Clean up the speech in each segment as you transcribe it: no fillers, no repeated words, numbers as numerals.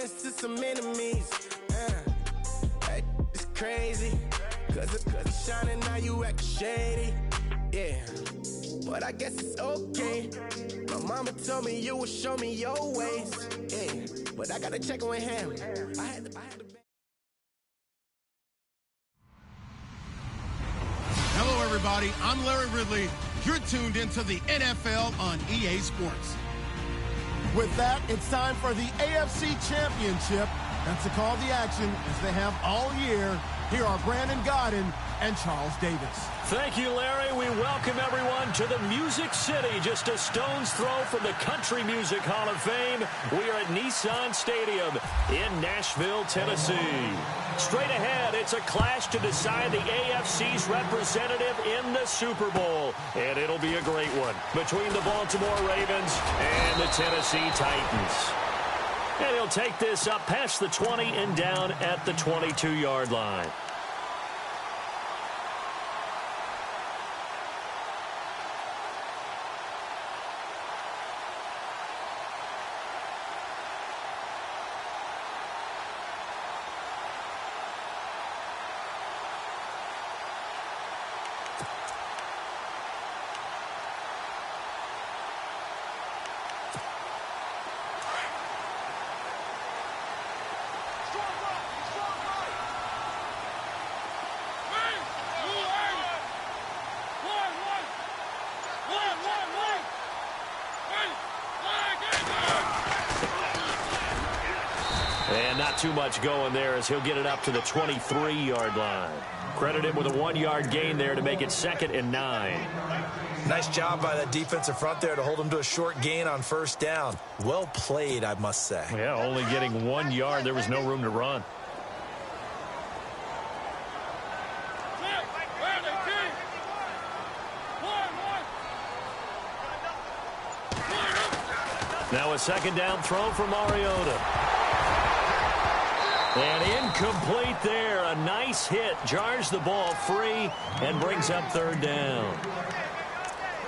friends to some enemies. Hey, it's crazy. Cause it's shining, now you acting shady. Yeah, but I guess it's okay. My mama told me you would show me your ways. Yeah, but I gotta check with him. I had to. Hello, everybody. I'm Larry Ridley. You're tuned into the NFL on EA Sports. With that, it's time for the AFC Championship. That's the call to action, as they have all year. Here are Brandon Godden and Charles Davis. Thank you, Larry. We welcome everyone to the Music City, just a stone's throw from the Country Music Hall of Fame. We are at Nissan Stadium in Nashville, Tennessee. Straight ahead, it's a clash to decide the AFC's representative in the Super Bowl. And it'll be a great one between the Baltimore Ravens and the Tennessee Titans. And he'll take this up past the 20 and down at the 22-yard line. And not too much going there as he'll get it up to the 23-yard line. Credit him with a 1-yard gain there to make it 2nd and 9. Nice job by that defensive front there to hold him to a short gain on first down. Well played, I must say. Yeah, only getting 1 yard. There was no room to run. Now a 2nd down throw for Mariota. And incomplete there. A nice hit. Jars the ball free and brings up 3rd down.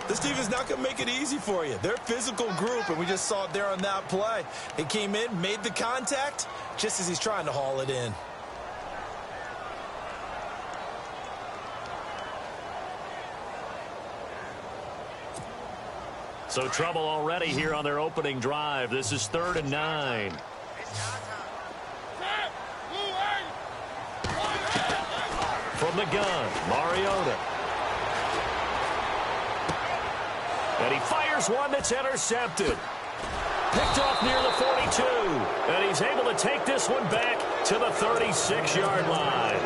This team is not going to make it easy for you. They're a physical group, and we just saw it there on that play. He came in, made the contact, just as he's trying to haul it in. So trouble already here on their opening drive. This is 3rd and 9. From the gun, Mariota. And he fires one that's intercepted. Picked off near the 42. And he's able to take this one back to the 36-yard line.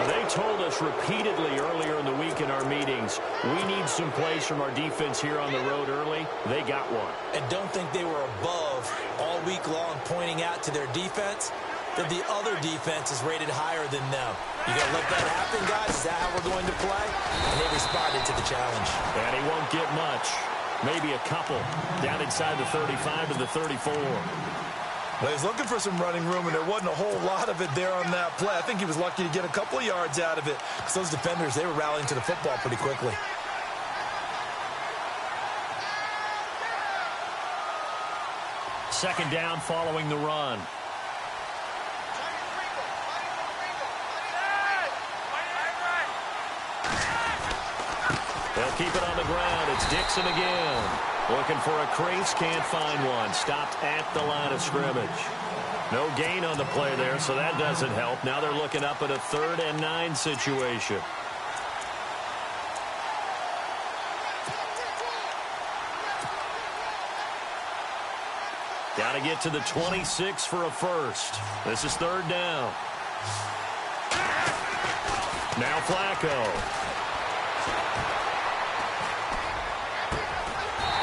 They told us repeatedly earlier in the week in our meetings, we need some plays from our defense here on the road early. They got one. And don't think they were above all week long pointing out to their defense that the other defense is rated higher than them. You got to let that happen, guys. Is that how we're going to play? And they responded to the challenge. And he won't get much. Maybe a couple. Down inside the 35 to the 34. Well, he's looking for some running room, and there wasn't a whole lot of it there on that play. I think he was lucky to get a couple of yards out of it because those defenders, they were rallying to the football pretty quickly. Second down following the run. They'll keep it on the ground. It's Dixon again. Looking for a crease, can't find one. Stopped at the line of scrimmage. No gain on the play there, so that doesn't help. Now they're looking up at a 3rd and 9 situation. Got to get to the 26 for a first. This is 3rd down. Now Flacco.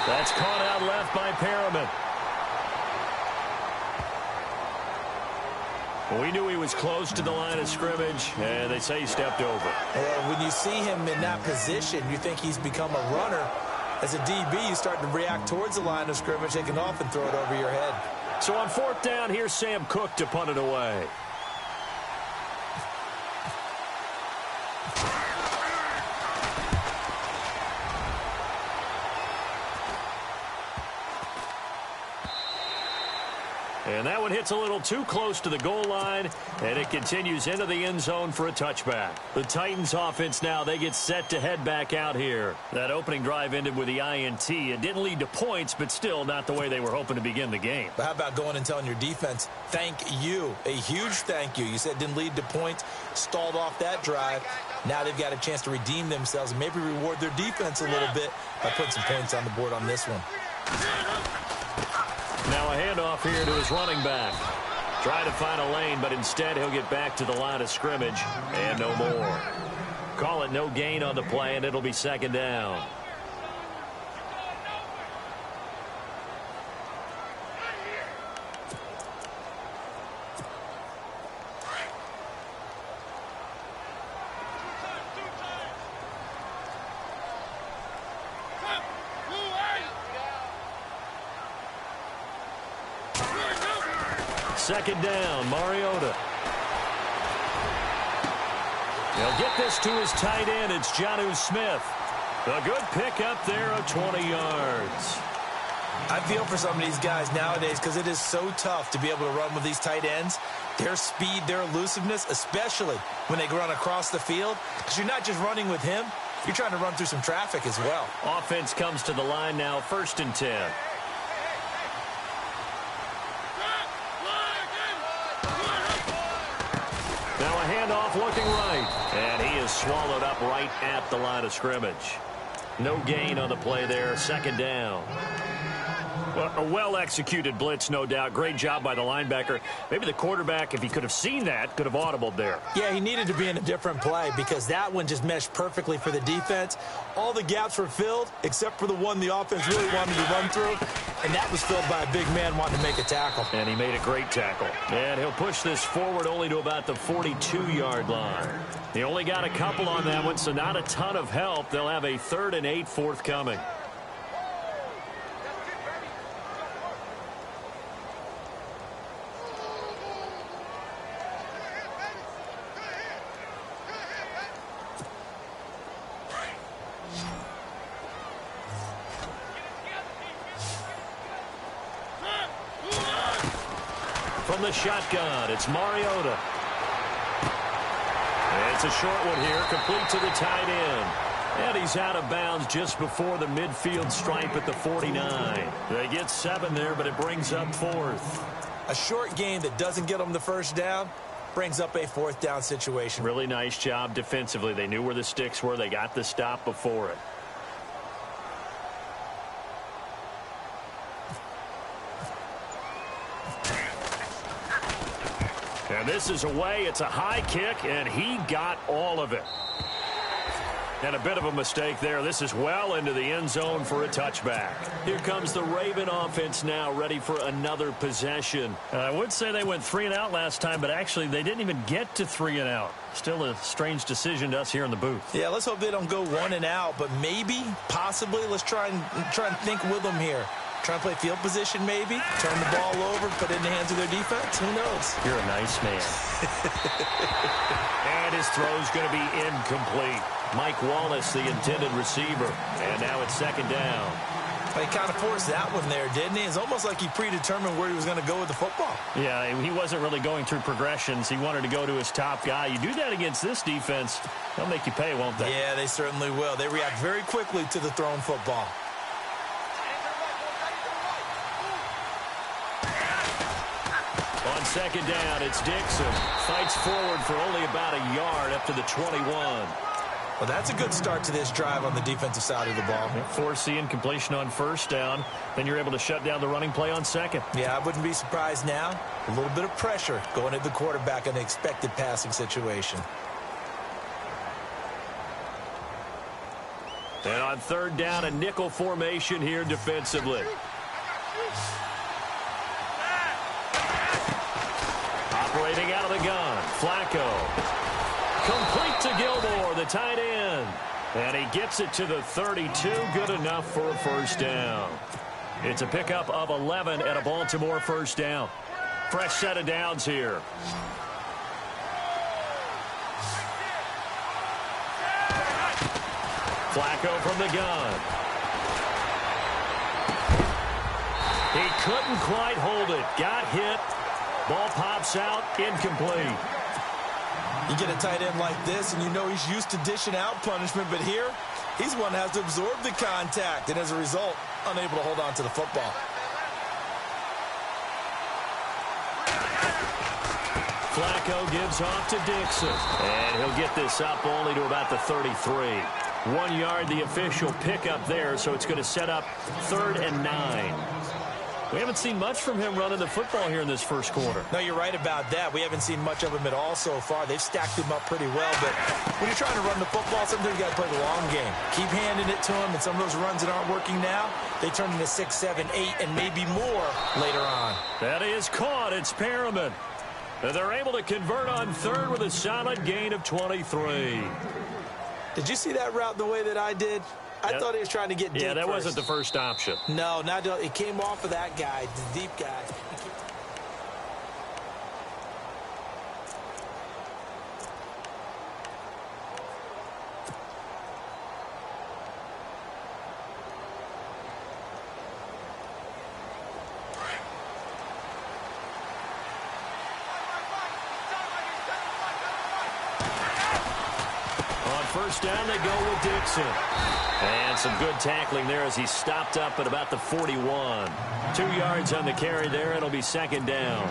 That's caught out left by Perriman. Well, we knew he was close to the line of scrimmage, and they say he stepped over. Well, when you see him in that position, you think he's become a runner. As a DB, you start to react towards the line of scrimmage, take it off and throw it over your head. So on 4th down, here's Sam Cook to punt it away. And that one hits a little too close to the goal line, and it continues into the end zone for a touchback. The Titans offense now, they get set to head back out here. That opening drive ended with the INT. It didn't lead to points, but still not the way they were hoping to begin the game. But how about going and telling your defense, thank you, a huge thank you. You said it didn't lead to points, stalled off that drive. Now they've got a chance to redeem themselves and maybe reward their defense a little bit by putting some points on the board on this one. Now a handoff here to his running back. Trying to find a lane, but instead he'll get back to the line of scrimmage and no more. Call it no gain on the play, and it'll be second down. Second down, Mariota. He'll get this to his tight end. It's Jonnu Smith. A good pickup there of 20 yards. I feel for some of these guys nowadays because it is so tough to be able to run with these tight ends. Their speed, their elusiveness, especially when they run across the field. Because you're not just running with him, you're trying to run through some traffic as well. Offense comes to the line now, 1st and 10. Now a handoff looking right, and he is swallowed up right at the line of scrimmage. No gain on the play there, second down. Well, a well-executed blitz, no doubt. Great job by the linebacker. Maybe the quarterback, if he could have seen that, could have audibled there. Yeah, he needed to be in a different play because that one just meshed perfectly for the defense. All the gaps were filled except for the one the offense really wanted to run through, and that was filled by a big man wanting to make a tackle. And he made a great tackle. And he'll push this forward only to about the 42-yard line. He only got a couple on that one, so not a ton of help. They'll have a 3rd and 8 forthcoming. From the shotgun, it's Mariota. And it's a short one here, complete to the tight end. And he's out of bounds just before the midfield stripe at the 49. They get 7 there, but it brings up 4th. A short game that doesn't get them the first down brings up a 4th down situation. Really nice job defensively. They knew where the sticks were. They got the stop before it. And this is away. It's a high kick, and he got all of it. And a bit of a mistake there. This is well into the end zone for a touchback. Here comes the Raven offense now, ready for another possession. I would say they went 3 and out last time, but actually they didn't even get to 3 and out. Still a strange decision to us here in the booth. Yeah, let's hope they don't go 1 and out, but maybe, possibly, let's try and think with them here. Try and play field position maybe, turn the ball over, put it in the hands of their defense. Who knows? You're a nice man. And his throw's going to be incomplete. Mike Wallace, the intended receiver. And now it's second down. He kind of forced that one there, didn't he? It's almost like he predetermined where he was going to go with the football. Yeah, he wasn't really going through progressions. He wanted to go to his top guy. You do that against this defense, they'll make you pay, won't they? Yeah, they certainly will. They react very quickly to the thrown football. On second down, it's Dixon. Fights forward for only about a yard up to the 21. Well, that's a good start to this drive on the defensive side of the ball. Force the incompletion on first down. Then you're able to shut down the running play on second. Yeah, I wouldn't be surprised now. A little bit of pressure going at the quarterback in an expected passing situation. And on third down, a nickel formation here defensively. Operating out of the gun, Flacco. Complete to Gilmore, the tight end. And he gets it to the 32, good enough for a first down. It's a pickup of 11 at a Baltimore first down. Fresh set of downs here. Flacco from the gun. He couldn't quite hold it. Got hit. Ball pops out. Incomplete. You get a tight end like this, and you know he's used to dishing out punishment, but here, he's one that has to absorb the contact, and as a result, unable to hold on to the football. Flacco gives off to Dixon. And he'll get this up only to about the 33. 1 yard, the official pickup there, so it's going to set up 3rd and 9. We haven't seen much from him running the football here in this first quarter. No, you're right about that. We haven't seen much of him at all so far. They've stacked him up pretty well, but when you're trying to run the football, sometimes you got to play the long game. Keep handing it to him, and some of those runs that aren't working now, they turn into 6, 7, 8, and maybe more later on. That is caught. It's Perriman. And they're able to convert on 3rd with a solid gain of 23. Did you see that route the way that I did? I thought he was trying to get deep. Yeah, that wasn't the first option. No, it came off of that guy, the deep guy. First down, they go with Dixon. And some good tackling there as he stopped up at about the 41. 2 yards on the carry there. It'll be 2nd down.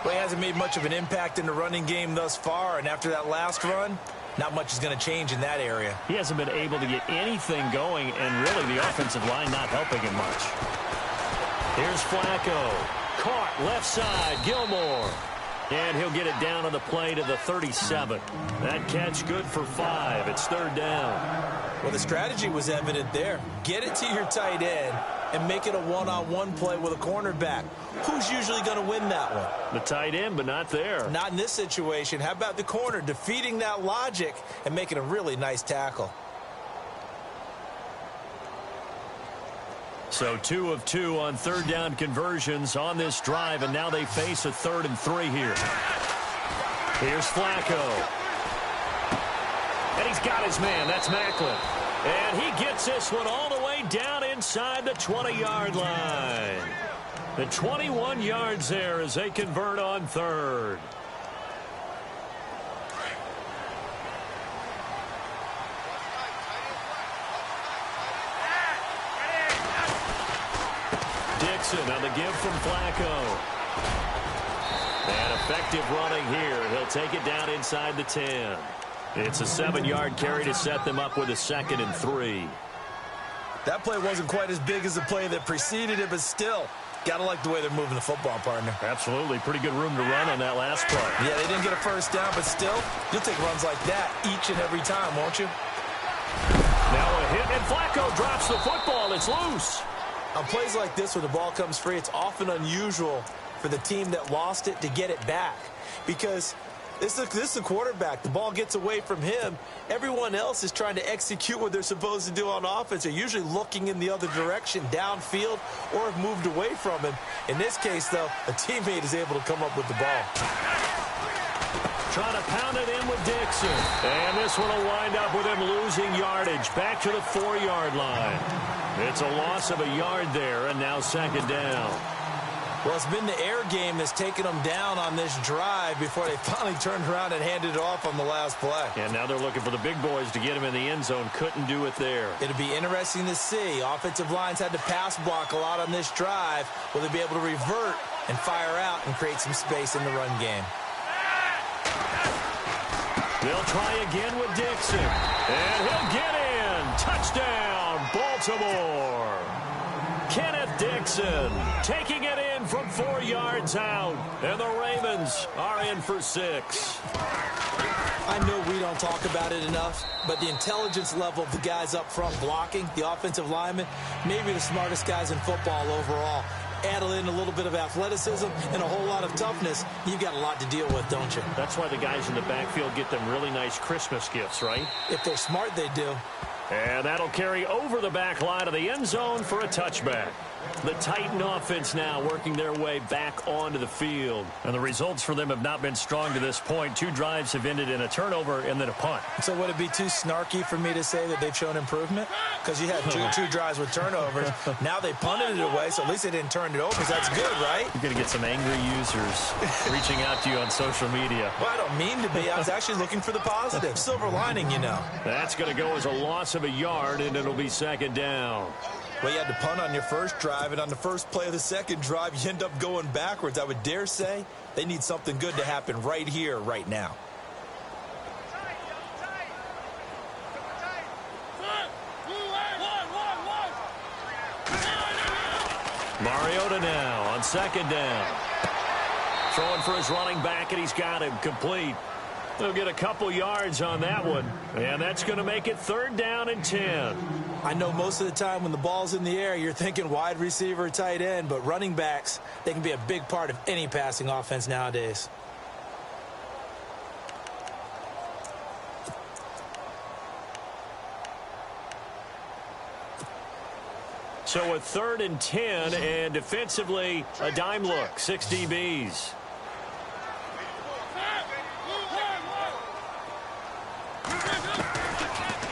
Well, he hasn't made much of an impact in the running game thus far, and after that last run, not much is going to change in that area. He hasn't been able to get anything going, and really the offensive line not helping him much. Here's Flacco. Caught left side, Gilmore. And he'll get it down on the play to the 37. That catch good for 5. It's 3rd down. Well, the strategy was evident there. Get it to your tight end and make it a one-on-one play with a cornerback. Who's usually going to win that one? The tight end, but not there. Not in this situation. How about the corner defeating that logic and making a really nice tackle? So 2 of 2 on 3rd down conversions on this drive, and now they face a 3rd and 3 here. Here's Flacco. And he's got his man. That's Macklin. And he gets this one all the way down inside the 20-yard line. The 21 yards there as they convert on 3rd. Dixon on the give from Flacco. And effective running here. He'll take it down inside the 10. It's a 7-yard carry to set them up with a 2nd and 3. That play wasn't quite as big as the play that preceded it, but still, got to like the way they're moving the football, partner. Absolutely. Pretty good room to run on that last play. Yeah, they didn't get a first down, but still, you'll take runs like that each and every time, won't you? Now a hit, and Flacco drops the football. It's loose. On plays like this where the ball comes free, it's often unusual for the team that lost it to get it back because this is the quarterback. The ball gets away from him. Everyone else is trying to execute what they're supposed to do on offense. They're usually looking in the other direction, downfield, or have moved away from him. In this case, though, a teammate is able to come up with the ball. Trying to pound it in with Dixon. And this one will wind up with him losing yardage. Back to the 4-yard line. It's a loss of a yard there, and now 2nd down. Well, it's been the air game that's taken them down on this drive before they finally turned around and handed it off on the last play. And now they're looking for the big boys to get him in the end zone. Couldn't do it there. It'll be interesting to see. Offensive lines had to pass block a lot on this drive. Will they be able to revert and fire out and create some space in the run game? They'll try again with Dixon. And he'll get in. Touchdown, Baltimore. Kenneth Dixon taking it in from 4 yards out. And the Ravens are in for 6. I know we don't talk about it enough, but the intelligence level of the guys up front blocking, the offensive linemen, maybe the smartest guys in football overall. Add in a little bit of athleticism and a whole lot of toughness, you've got a lot to deal with, don't you? That's why the guys in the backfield get them really nice Christmas gifts, right? If they're smart, they do. And that'll carry over the back line of the end zone for a touchback. The Titan offense now working their way back onto the field. And the results for them have not been strong to this point. 2 drives have ended in a turnover and then a punt. So would it be too snarky for me to say that they've shown improvement? Because you had two drives with turnovers. Now they punted it away, so at least they didn't turn it over. So that's good, right? You're going to get some angry users reaching out to you on social media. Well, I don't mean to be. I was actually looking for the positive. Silver lining, you know. That's going to go as a loss of a yard, and it'll be second down. Well, you had to punt on your first drive, and on the first play of the second drive, you end up going backwards. I would dare say they need something good to happen right here, right now. Mariota now on second down. Throwing for his running back, and he's got him complete. They'll get a couple yards on that one, and that's going to make it third down and 10. I know most of the time when the ball's in the air, you're thinking wide receiver, tight end, but running backs, they can be a big part of any passing offense nowadays. So a third and 10, and defensively, a dime look, 6 DBs.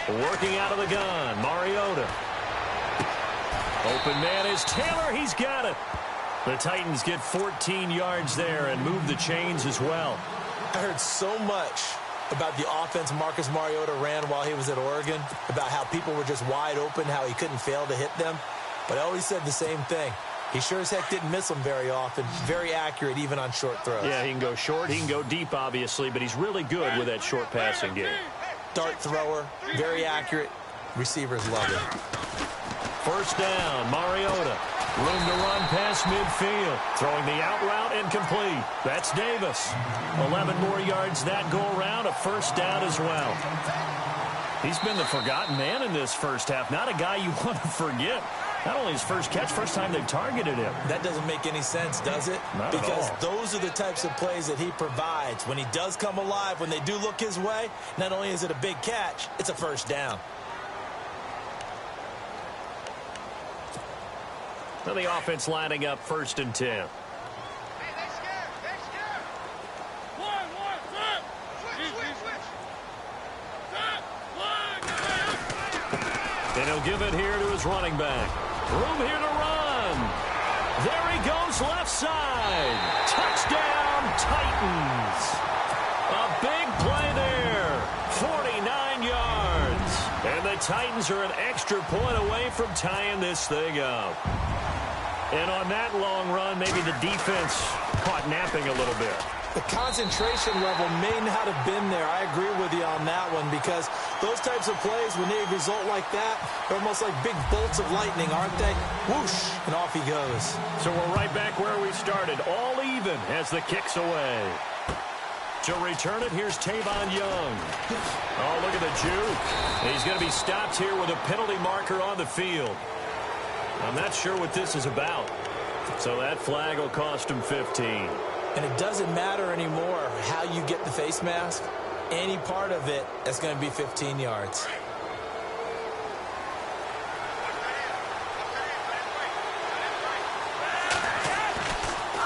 Working out of the gun, Mariota. Open man is Taylor. He's got it. The Titans get 14 yards there and move the chains as well. I heard so much about the offense Marcus Mariota ran while he was at Oregon, about how people were just wide open, how he couldn't fail to hit them. But I always said the same thing. He sure as heck didn't miss them very often. Very accurate even on short throws. Yeah, he can go short. He can go deep, obviously, but he's really good with that short passing game. Dart thrower, very accurate. Receivers love it. First down, Mariota. Room to run past midfield. Throwing the out route incomplete. That's Davis. 11 more yards that go around. A first down as well. He's been the forgotten man in this first half. Not a guy you want to forget. Not only his first catch, first time they've targeted him. That doesn't make any sense, does it? Not because at all. Those are the types of plays that he provides. When he does come alive, when they do look his way, not only is it a big catch, it's a first down. Well, the offense lining up first and 10. And he'll give it here to his running back. Room here to run. There he goes, left side. Touchdown, Titans. A big play there. 49 yards. And the Titans are an extra point away from tying this thing up. And on that long run, maybe the defense caught napping a little bit. The concentration level may not have been there. I agree with you on that one, because those types of plays, when they result like that, they're almost like big bolts of lightning, aren't they? Whoosh, and off he goes. So we're right back where we started, all even as the kick's away. To return it, here's Tavon Young. Oh, look at the juke. He's going to be stopped here with a penalty marker on the field. I'm not sure what this is about. So that flag will cost him 15. And it doesn't matter anymore how you get the face mask. Any part of it is going to be 15 yards.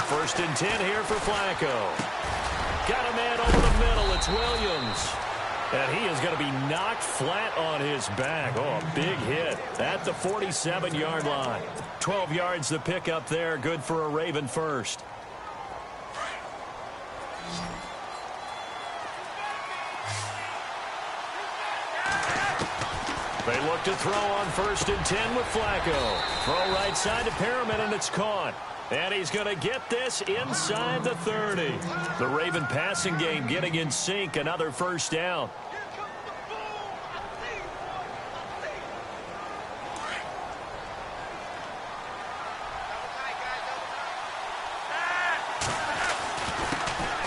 First and 10 here for Flacco. Got a man over the middle. It's Williams. And he is going to be knocked flat on his back. Oh, a big hit at the 47-yard line. 12 yards the pick up there. Good for a Raven first. They look to throw on first and 10 with Flacco. Throw right side to Perriman, and it's caught. And he's going to get this inside the 30. The Raven passing game getting in sync. Another first down.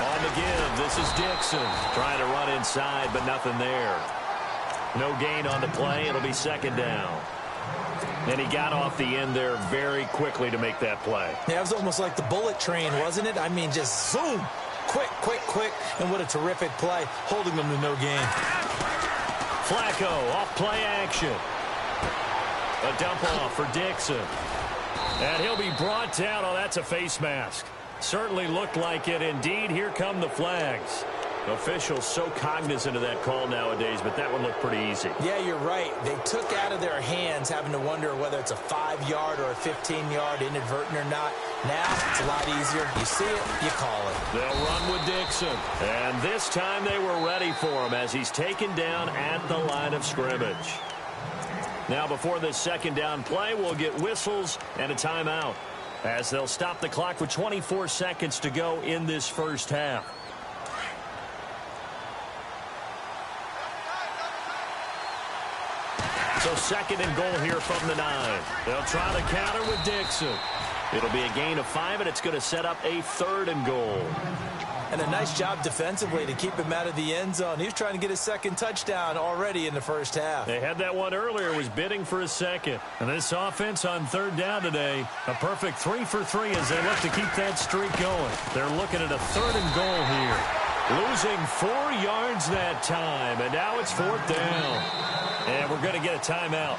On the give, this is Dixon. Trying to run inside, but nothing there. No gain on the play. It'll be second down. And he got off the end there very quickly to make that play. Yeah, it was almost like the bullet train, wasn't it? I mean, just zoom. Quick, quick, quick. And what a terrific play, holding them to no gain. Flacco off play action. A dump off for Dixon. And he'll be brought down. Oh, that's a face mask. Certainly looked like it. Indeed, here come the flags. Officials so cognizant of that call nowadays, but that one looked pretty easy. Yeah, you're right. They took out of their hands having to wonder whether it's a 5-yard or a 15-yard inadvertent or not. Now, it's a lot easier. You see it, you call it. They'll run with Dixon. And this time they were ready for him as he's taken down at the line of scrimmage. Now, before this second down play, we'll get whistles and a timeout as they'll stop the clock with 24 seconds to go in this first half. So second and goal here from the 9. They'll try the counter with Dixon. It'll be a gain of 5, and it's going to set up a 3rd and goal. And a nice job defensively to keep him out of the end zone. He was trying to get his second touchdown already in the first half. They had that one earlier, was bidding for a second. And this offense on 3rd down today, a perfect 3 for 3 as they look to keep that streak going. They're looking at a 3rd and goal here. Losing 4 yards that time, and now it's 4th down. And we're going to get a timeout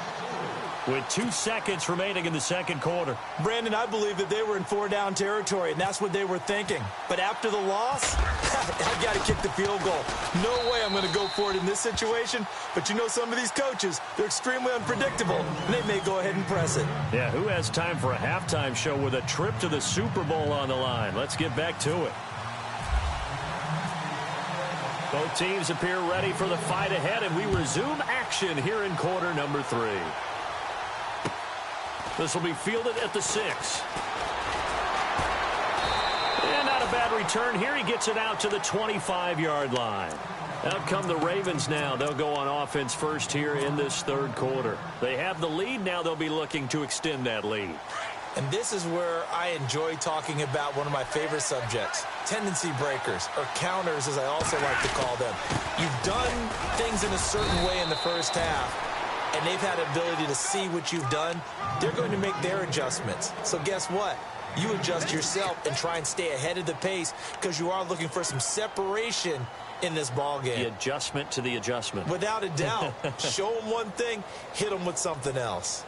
with 2 seconds remaining in the second quarter. Brandon, I believe that they were in 4-down territory, and that's what they were thinking. But after the loss, I've got to kick the field goal. No way I'm going to go for it in this situation. But you know some of these coaches, they're extremely unpredictable, and they may go ahead and press it. Yeah, who has time for a halftime show with a trip to the Super Bowl on the line? Let's get back to it. Both teams appear ready for the fight ahead, and we resume action here in quarter number 3. This will be fielded at the 6. And not a bad return here. He gets it out to the 25-yard line. Out come the Ravens now. They'll go on offense first here in this 3rd quarter. They have the lead. Now they'll be looking to extend that lead. And this is where I enjoy talking about one of my favorite subjects, tendency breakers, or counters as I also like to call them. You've done things in a certain way in the first half, and they've had the ability to see what you've done. They're going to make their adjustments. So guess what? You adjust yourself and try and stay ahead of the pace because you are looking for some separation in this ball game. The adjustment to the adjustment. Without a doubt. Show them one thing, hit them with something else.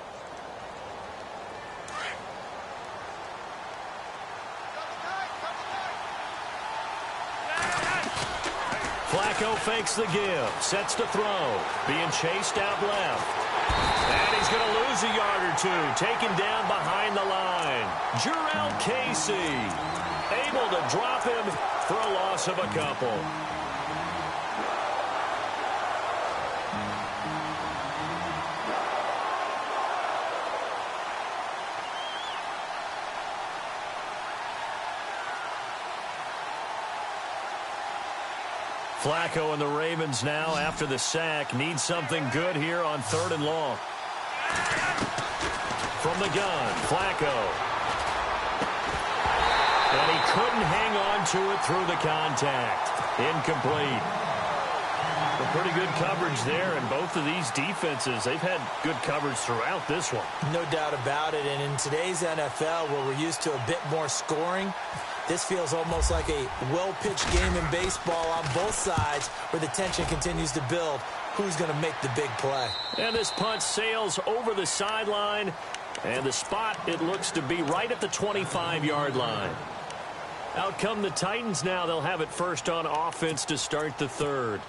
Flacco fakes the give, sets to throw, being chased out left. And he's going to lose a yard or 2, taken down behind the line. Jurrell Casey able to drop him for a loss of a couple. Flacco and the Ravens now, after the sack, need something good here on 3rd and long. From the gun, Flacco. And he couldn't hang on to it through the contact. Incomplete. Well, pretty good coverage there, and both of these defenses, they've had good coverage throughout this one. No doubt about it, and in today's NFL, where we're used to a bit more scoring, this feels almost like a well-pitched game in baseball on both sides where the tension continues to build. Who's going to make the big play? And this punt sails over the sideline, and the spot, it looks to be right at the 25-yard line. Out come the Titans now. They'll have it first on offense to start the 3rd.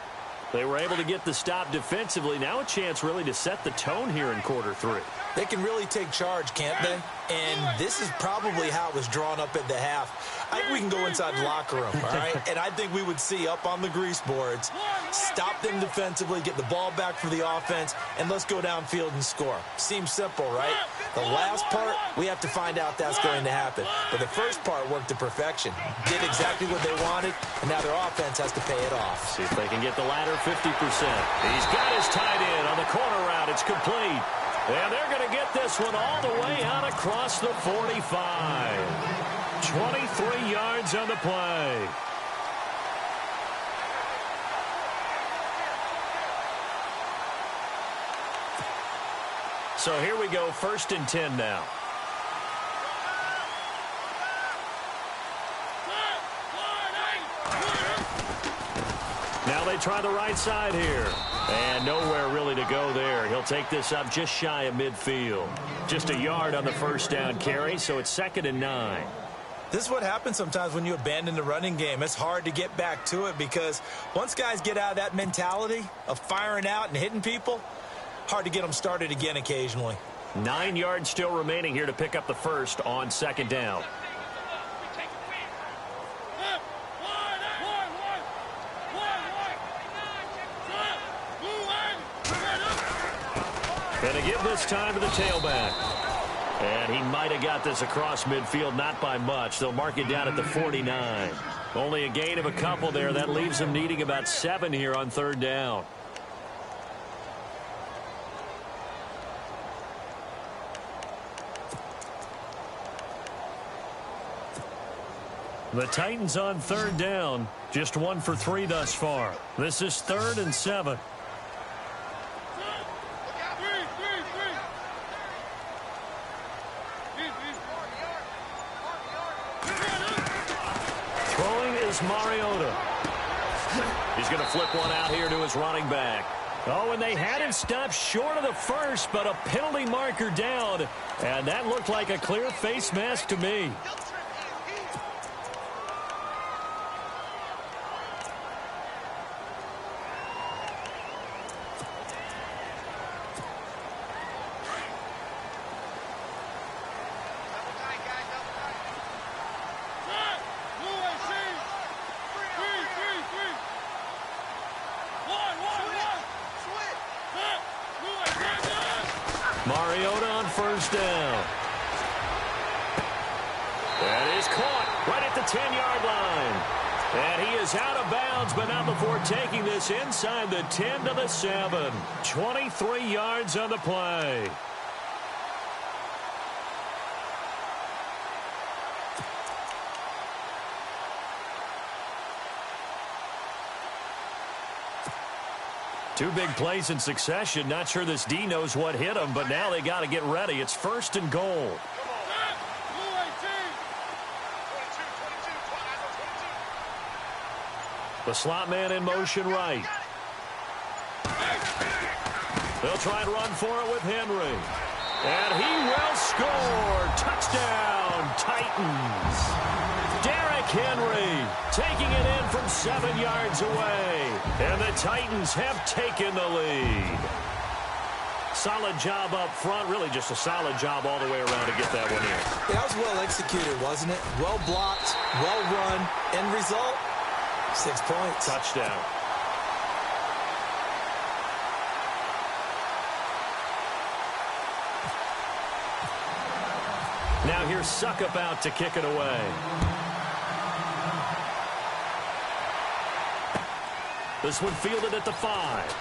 They were able to get the stop defensively. Now a chance really to set the tone here in quarter 3. They can really take charge, can't they? And this is probably how it was drawn up at the half. I think we can go inside the locker room, all right? And I think we would see up on the grease boards, stop them defensively, get the ball back for the offense, and let's go downfield and score. Seems simple, right? The last part, we have to find out that's going to happen. But the first part worked to perfection. Did exactly what they wanted, and now their offense has to pay it off. See if they can get the latter 50%. He's got his tight end on the corner route. It's complete. And they're going to get this one all the way out across the 45. 23 yards on the play. So here we go, 1st and 10 now. Now they try the right side here. And nowhere really to go there. He'll take this up just shy of midfield. Just a yard on the first down carry, so it's 2nd and 9. This is what happens sometimes when you abandon the running game. It's hard to get back to it because once guys get out of that mentality of firing out and hitting people, hard to get them started again occasionally. 9 yards still remaining here to pick up the first on 2nd down. Going to give this time to the tailback. And he might have got this across midfield, not by much. They'll mark it down at the 49. Only a gain of a couple there. That leaves them needing about 7 here on 3rd down. The Titans on 3rd down. Just 1 for 3 thus far. This is 3rd and 7. Throwing is Mariota. He's going to flip one out here to his running back. Oh, and they had him stopped short of the first, but a penalty marker down. And that looked like a clear face mask to me. Mariota on 1st down. That is caught right at the 10-yard line. And he is out of bounds, but not before taking this inside the 10 to the 7. 23 yards on the play. Two big plays in succession. Not sure this D knows what hit him, but now they got to get ready. It's 1st and goal. The slot man in motion right. They'll try and run for it with Henry. And he will score. Touchdown, Titans. Derrick Henry taking it in from 7 yards away. And the Titans have taken the lead. Solid job up front. Really just a solid job all the way around to get that one in. Yeah, that was well executed, wasn't it? Well blocked, well run. End result, 6 points. Touchdown. Now here's Suckup out to kick it away. This one fielded at the 5.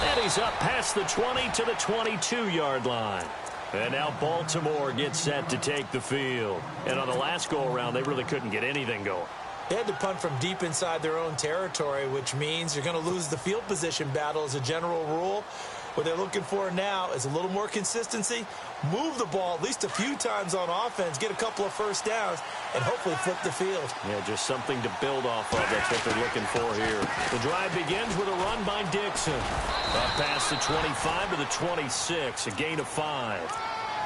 And he's up past the 20 to the 22-yard line. And now Baltimore gets set to take the field. And on the last go-around, they really couldn't get anything going. They had to punt from deep inside their own territory, which means you're going to lose the field position battle as a general rule. What they're looking for now is a little more consistency, move the ball at least a few times on offense, get a couple of first downs, and hopefully flip the field. Yeah, just something to build off of. That's what they're looking for here. The drive begins with a run by Dixon. Up past the 25 to the 26, a gain of 5.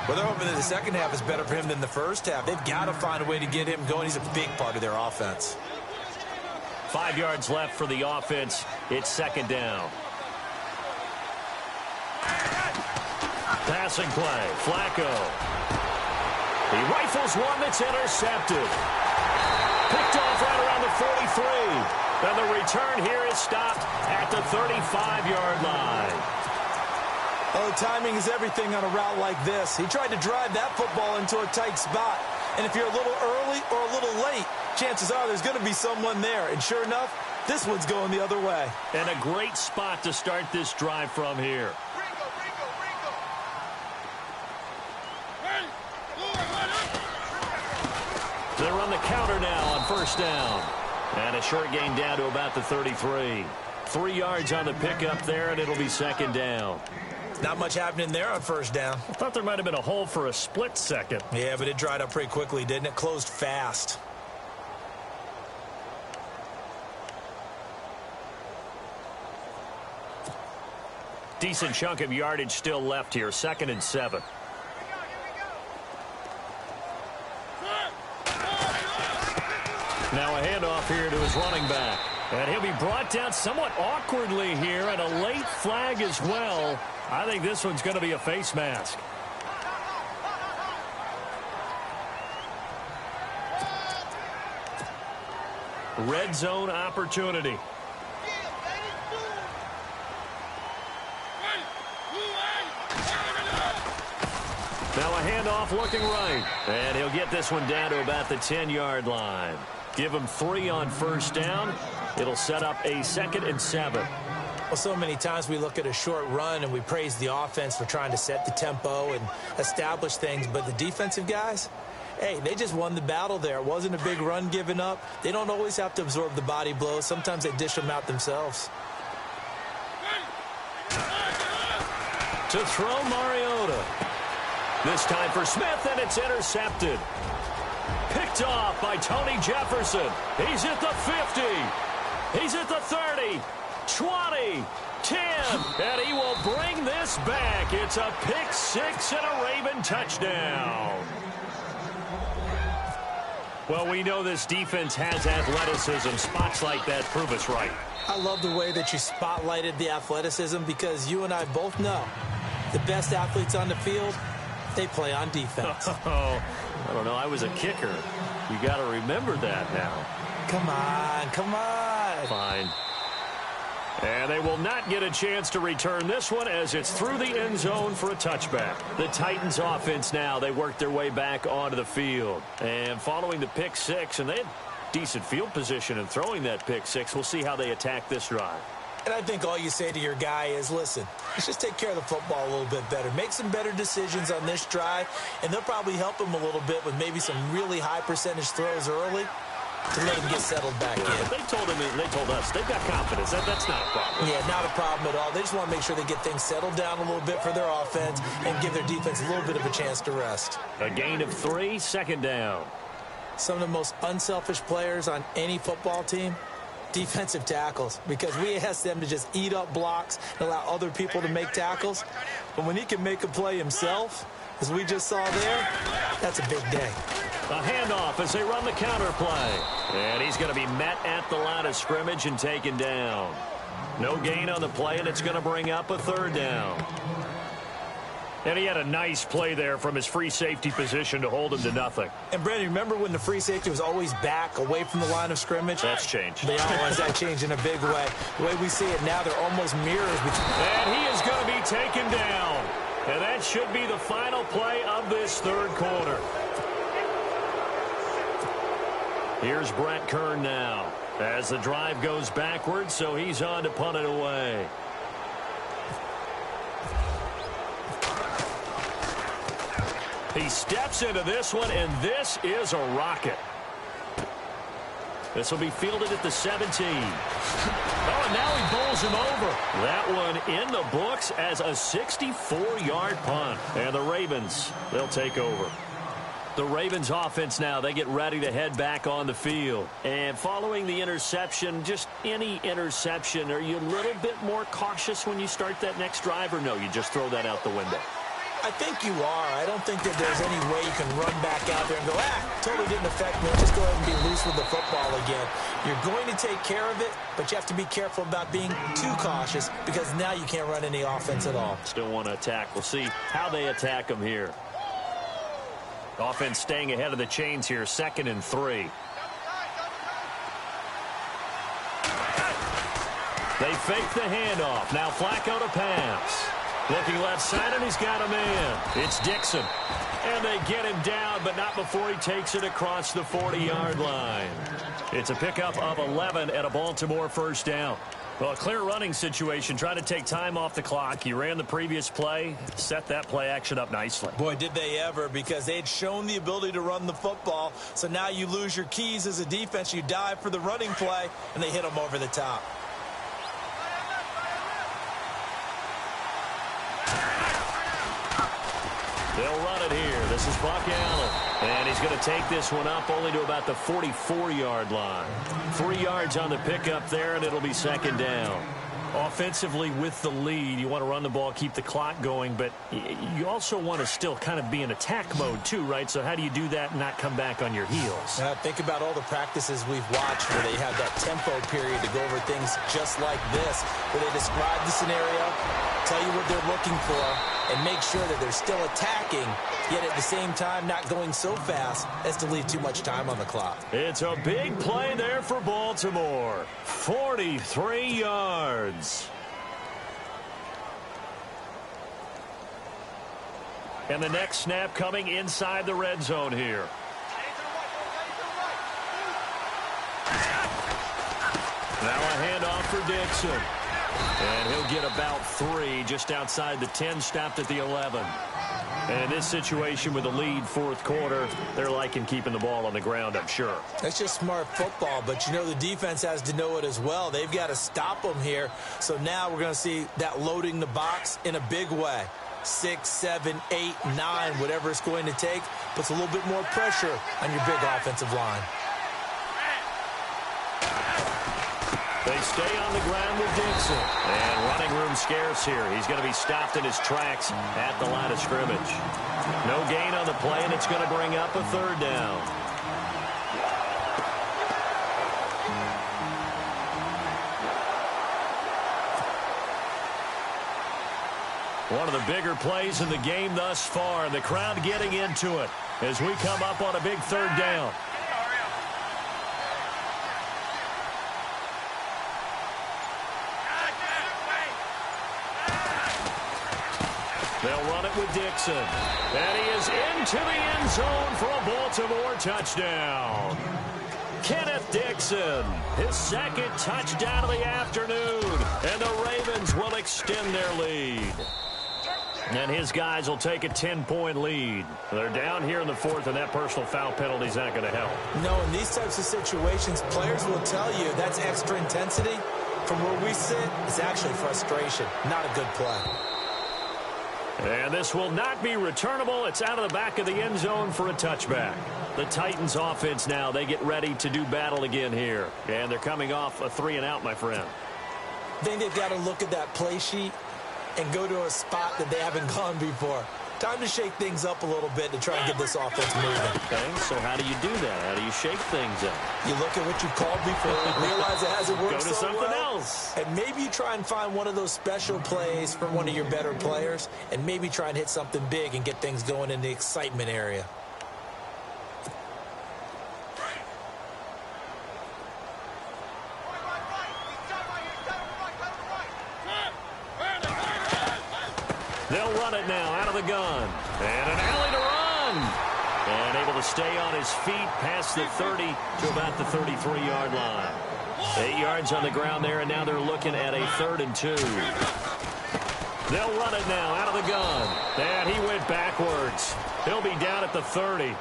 Well, they're hoping that the second half is better for him than the first half. They've got to find a way to get him going. He's a big part of their offense. 5 yards left for the offense. It's 2nd down. Passing play, Flacco. He rifles one that's intercepted. Picked off right around the 43. And the return here is stopped at the 35-yard line. Oh, timing is everything on a route like this. He tried to drive that football into a tight spot. And if you're a little early or a little late, chances are there's going to be someone there. And sure enough, this one's going the other way. And a great spot to start this drive from here. They run the counter now on 1st down. And a short gain down to about the 33. 3 yards on the pickup there, and it'll be 2nd down. Not much happening there on 1st down. I thought there might have been a hole for a split second. Yeah, but it dried up pretty quickly, didn't it? Closed fast. Decent chunk of yardage still left here. 2nd and 7. Now a handoff here to his running back. And he'll be brought down somewhat awkwardly here, and a late flag as well. I think this one's going to be a face mask. Red zone opportunity. Now a handoff looking right. And he'll get this one down to about the 10-yard line. Give him 3 on first down. It'll set up a 2nd and 7. Well, so many times we look at a short run and we praise the offense for trying to set the tempo and establish things. But the defensive guys, hey, they just won the battle there. It wasn't a big run given up. They don't always have to absorb the body blows. Sometimes they dish them out themselves. To throw Mariota. This time for Smith, and it's intercepted. Picked off by Tony Jefferson. He's at the 50. He's at the 30. 20. 10. And he will bring this back. It's a pick 6 and a Raven touchdown. Well, we know this defense has athleticism. Spots like that prove us right. I love the way that you spotlighted the athleticism because you and I both know the best athletes on the field, they play on defense. Oh, I don't know. I was a kicker. You got to remember that now. Come on, come on. Fine. And they will not get a chance to return this one as it's through the end zone for a touchback. The Titans offense now, they work their way back onto the field. And following the pick 6, and they had decent field position in throwing that pick 6. We'll see how they attack this drive. And I think all you say to your guy is, listen, let's just take care of the football a little bit better. Make some better decisions on this drive, and they'll probably help him a little bit with maybe some really high percentage throws early to let him get settled back in. They told him, they told us, they've got confidence. That's not a problem. Yeah, not a problem at all. They just want to make sure they get things settled down a little bit for their offense and give their defense a little bit of a chance to rest. A gain of 3, 2nd down. Some of the most unselfish players on any football team, defensive tackles, because we ask them to just eat up blocks and allow other people to make tackles. But when he can make a play himself, as we just saw there, that's a big day. A handoff as they run the counter play. And he's going to be met at the line of scrimmage and taken down. No gain on the play, and it's going to bring up a 3rd down. And he had a nice play there from his free safety position to hold him to nothing. And, Brandon, remember when the free safety was always back away from the line of scrimmage? That's changed. They always that changed in a big way. The way we see it now, they're almost mirrors. And he is going to be taken down. And that should be the final play of this 3rd quarter. Here's Brett Kern now as the drive goes backwards, so he's on to punt it away. He steps into this one, and this is a rocket. This will be fielded at the 17. Oh, and now he bowls him over. That one in the books as a 64-yard punt. And the Ravens, they'll take over. The Ravens offense now, they get ready to head back on the field. And following the interception, just any interception, are you a little bit more cautious when you start that next drive, or no, you just throw that out the window? I think you are. I don't think that there's any way you can run back out there and go, totally didn't affect me. Just go ahead and be loose with the football again. You're going to take care of it, but you have to be careful about being too cautious because now you can't run any offense at all. Still want to attack. We'll see how they attack them here. Offense staying ahead of the chains here, 2nd and 3. They fake the handoff. Now Flacco to pass. Looking left side, and he's got a man. It's Dixon. And they get him down, but not before he takes it across the 40-yard line. It's a pickup of 11 at a Baltimore 1st down. Well, a clear running situation, trying to take time off the clock. He ran the previous play, set that play action up nicely. Boy, did they ever, because they'd shown the ability to run the football. So now you lose your keys as a defense. You dive for the running play, and they hit them over the top. They'll run it here. This is Buck Allen. And he's going to take this one up only to about the 44-yard line. 3 yards on the pickup there, and it'll be 2nd down. Offensively with the lead, you want to run the ball, keep the clock going, but you also want to still kind of be in attack mode too, right? So how do you do that and not come back on your heels? Think about all the practices we've watched where they have that tempo period to go over things just like this, where they describe the scenario, tell you what they're looking for, and make sure that they're still attacking, yet at the same time not going so fast as to leave too much time on the clock. It's a big play there for Baltimore. 43 yards. And the next snap coming inside the red zone here. Now a handoff for Dixon. And he'll get about 3 just outside the 10, stopped at the 11. And in this situation with the lead fourth quarter, they're liking keeping the ball on the ground, I'm sure. That's just smart football, but you know the defense has to know it as well. They've got to stop them here. So now we're going to see that loading the box in a big way. 6, 7, 8, 9, whatever it's going to take, puts a little bit more pressure on your big offensive line. They stay on the ground with Dixon. And running room scarce here. He's going to be stopped in his tracks at the line of scrimmage. No gain on the play, and it's going to bring up a third down. One of the bigger plays in the game thus far, and the crowd getting into it as we come up on a big third down. They'll run it with Dixon. And he is into the end zone for a Baltimore touchdown. Kenneth Dixon, his second touchdown of the afternoon. And the Ravens will extend their lead. And his guys will take a 10-point lead. They're down here in the fourth, and that personal foul penalty is not going to help. No, in these types of situations, players will tell you that's extra intensity. From where we sit, it's actually frustration, not a good play. And this will not be returnable. It's out of the back of the end zone for a touchback. The Titans offense now, they get ready to do battle again here. And they're coming off a 3-and-out, my friend. I think they've got to look at that play sheet and go to a spot that they haven't gone before. Time to shake things up a little bit to try and get this offense moving. Okay, so how do you do that? How do you shake things up? You look at what you called before, realize it hasn't worked so well. Go to something else. And maybe you try and find one of those special plays from one of your better players, and maybe try and hit something big and get things going in the excitement area. They'll run it now out of the gun. And an alley to run. And able to stay on his feet past the 30 to about the 33-yard line. 8 yards on the ground there, and now they're looking at a 3rd and 2. They'll run it now out of the gun. And he went backwards. He'll be down at the 30.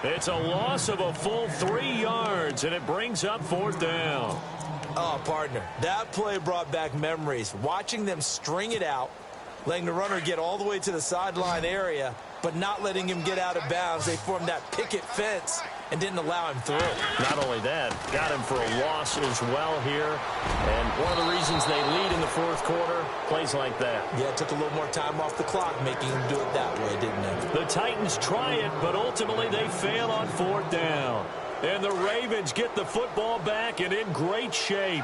It's a loss of a full 3 yards, and it brings up 4th down. Oh, partner, that play brought back memories. Watching them string it out, letting the runner get all the way to the sideline area, but not letting him get out of bounds. They formed that picket fence and didn't allow him through. Not only that, got him for a loss as well here. And one of the reasons they lead in the fourth quarter, plays like that. Yeah, it took a little more time off the clock, making him do it that way, didn't it? The Titans try it, but ultimately they fail on 4th down. And the Ravens get the football back and in great shape.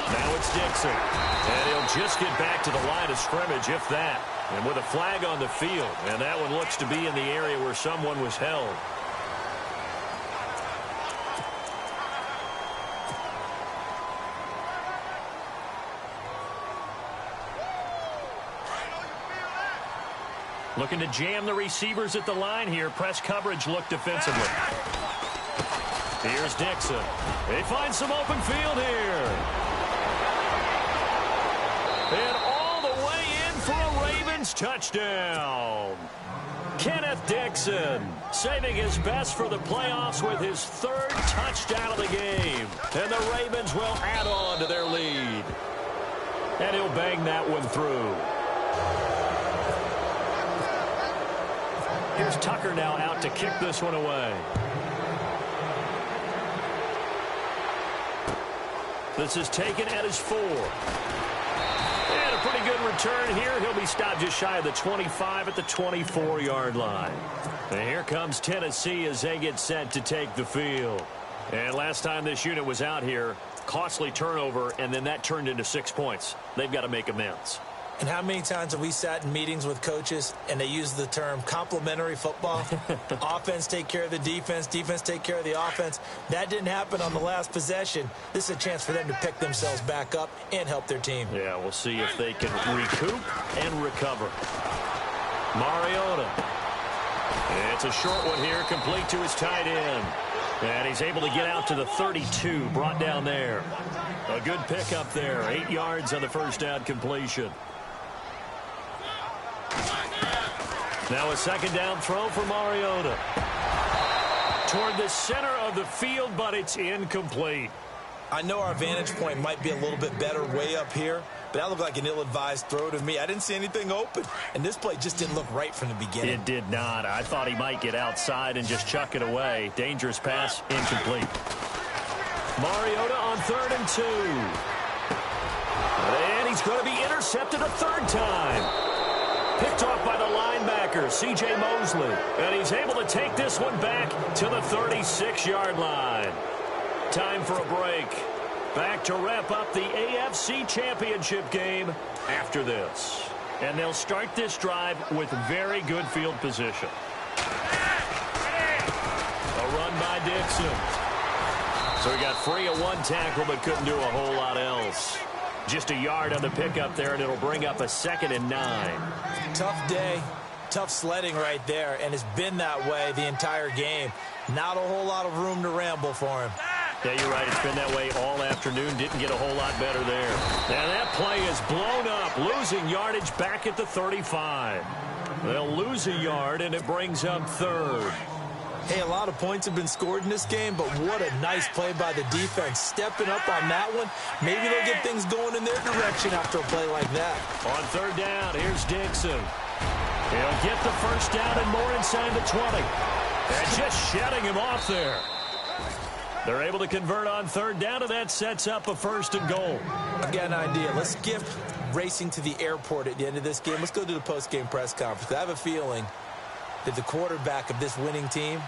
Now it's Dixon. And he'll just get back to the line of scrimmage, if that. And with a flag on the field. And that one looks to be in the area where someone was held. Looking to jam the receivers at the line here. Press coverage look defensively. Here's Dixon. They find some open field here. And all the way in for a Ravens touchdown. Kenneth Dixon saving his best for the playoffs with his 3rd touchdown of the game. And the Ravens will add on to their lead. And he'll bang that one through. Here's Tucker now out to kick this one away. This is taken at his 4. And a pretty good return here. He'll be stopped just shy of the 25 at the 24-yard line. And here comes Tennessee as they get set to take the field. And last time this unit was out here, costly turnover, and then that turned into 6 points. They've got to make amends. And how many times have we sat in meetings with coaches and they use the term complementary football? Offense take care of the defense, defense take care of the offense. That didn't happen on the last possession. This is a chance for them to pick themselves back up and help their team. Yeah, we'll see if they can recoup and recover. Mariota. And it's a short one here, complete to his tight end. And he's able to get out to the 32, brought down there. A good pickup there, 8 yards on the first down completion. Now a second down throw for Mariota. Toward the center of the field, but it's incomplete. I know our vantage point might be a little bit better way up here, but that looked like an ill-advised throw to me. I didn't see anything open, and this play just didn't look right from the beginning. It did not. I thought he might get outside and just chuck it away. Dangerous pass, incomplete. Mariota on 3rd and 2. And he's going to be intercepted a third time. Picked off by the linebacker, C.J. Mosley. And he's able to take this one back to the 36-yard line. Time for a break. Back to wrap up the AFC Championship game after this. And they'll start this drive with very good field position. A run by Dixon. So he got free of one tackle but couldn't do a whole lot else. Just a yard on the pickup there, and it'll bring up a 2nd and 9. Tough day, tough sledding right there, and it's been that way the entire game. Not a whole lot of room to ramble for him. Yeah, you're right. It's been that way all afternoon. Didn't get a whole lot better there. Now that play is blown up, losing yardage back at the 35. They'll lose a yard, and it brings up 3rd. Hey, a lot of points have been scored in this game, but what a nice play by the defense. Stepping up on that one, maybe they'll get things going in their direction after a play like that. On 3rd down, here's Dixon. He'll get the first down and more inside the 20. And just shutting him off there. They're able to convert on 3rd down, and that sets up a 1st and goal. I've got an idea. Let's skip racing to the airport at the end of this game. Let's go to the post-game press conference. I have a feeling that the quarterback of this winning team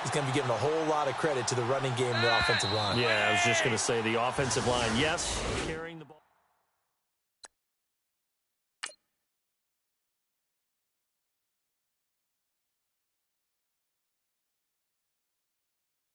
is going to be giving a whole lot of credit to the running game and the offensive line. Yeah, I was just going to say the offensive line, yes, carrying the ball.